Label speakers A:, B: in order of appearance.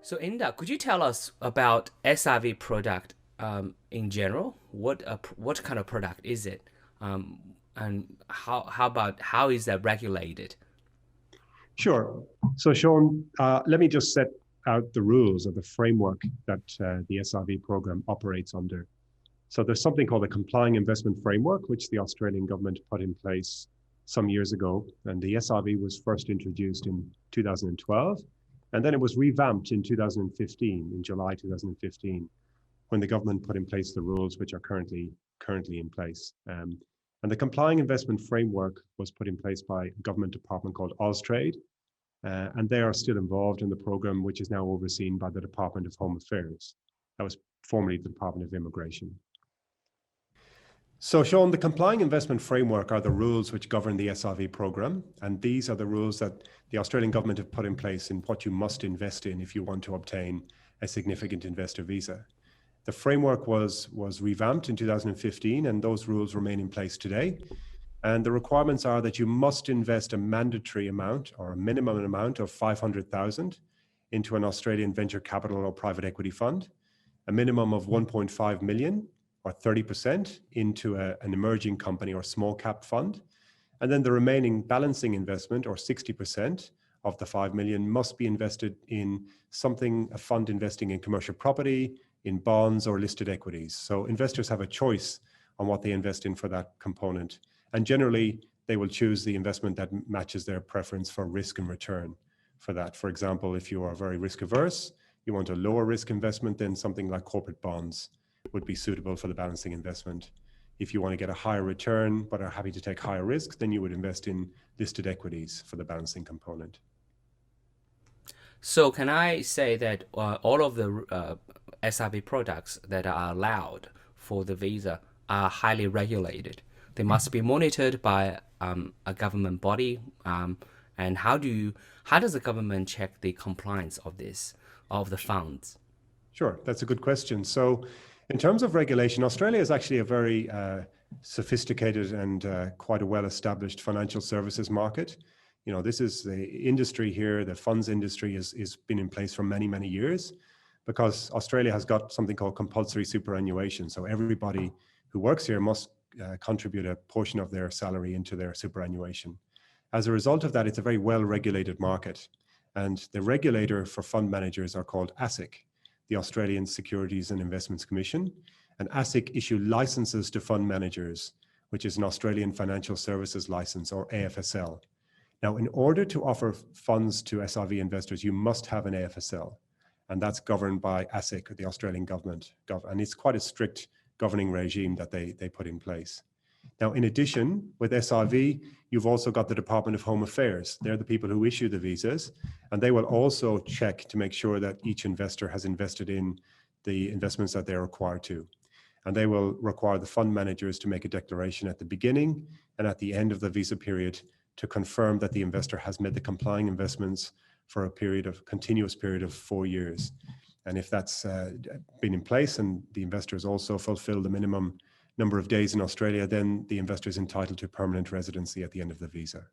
A: So, Inda, could you tell us about SRV product in general? What kind of product is it, and how about how is that regulated?
B: Sure. So, Sean, let me just set out the rules of the framework that the SRV program operates under. So, there's something called a complying investment framework, which the Australian government put in place some years ago. And the SRV was first introduced in 2012. And then it was revamped in 2015, in July 2015, when the government put in place the rules which are currently in place. And the complying investment framework was put in place by a government department called Austrade, and they are still involved in the program, which is now overseen by the Department of Home Affairs. That was formerly the Department of Immigration. So, Sean, the complying investment framework are the rules which govern the SRV program, and these are the rules that the Australian government have put in place in what you must invest in if you want to obtain a significant investor visa. The framework was revamped in 2015, and those rules remain in place today. And the requirements are that you must invest a mandatory amount or a minimum amount of 500,000 into an Australian venture capital or private equity fund, a minimum of 1.5 million or 30% into an emerging company or small cap fund. And then the remaining balancing investment or 60% of the 5 million must be invested in something, a fund investing in commercial property, in bonds or listed equities. So investors have a choice on what they invest in for that component. And generally, they will choose the investment that matches their preference for risk and return for that. For example, if you are very risk averse, you want a lower risk investment, then something like corporate bonds would be suitable for the balancing investment. If you want to get a higher return, but are happy to take higher risk, then you would invest in listed equities for the balancing component.
A: So, can I say that all of the SRV products that are allowed for the visa are highly regulated? They must be monitored by a government body. And how does the government check the compliance of the funds?
B: Sure, that's a good question. So, in terms of regulation, Australia is actually a very sophisticated and quite a well-established financial services market. You know, this is the industry here, the funds industry is been in place for many, many years because Australia has got something called compulsory superannuation. So everybody who works here must contribute a portion of their salary into their superannuation. As a result of that, it's a very well-regulated market. And the regulator for fund managers are called ASIC, the Australian Securities and Investments Commission. And ASIC issue licenses to fund managers, which is an Australian Financial Services License or AFSL. Now, in order to offer funds to SRV investors, you must have an AFSL, and that's governed by ASIC, the Australian government. And it's quite a strict governing regime that they put in place. Now, in addition, with SRV, you've also got the Department of Home Affairs. They're the people who issue the visas, and they will also check to make sure that each investor has invested in the investments that they're required to. And they will require the fund managers to make a declaration at the beginning and at the end of the visa period to confirm that the investor has made the complying investments for a continuous period of 4 years. And if that's been in place and the investor has also fulfilled the minimum number of days in Australia, then the investor is entitled to permanent residency at the end of the visa.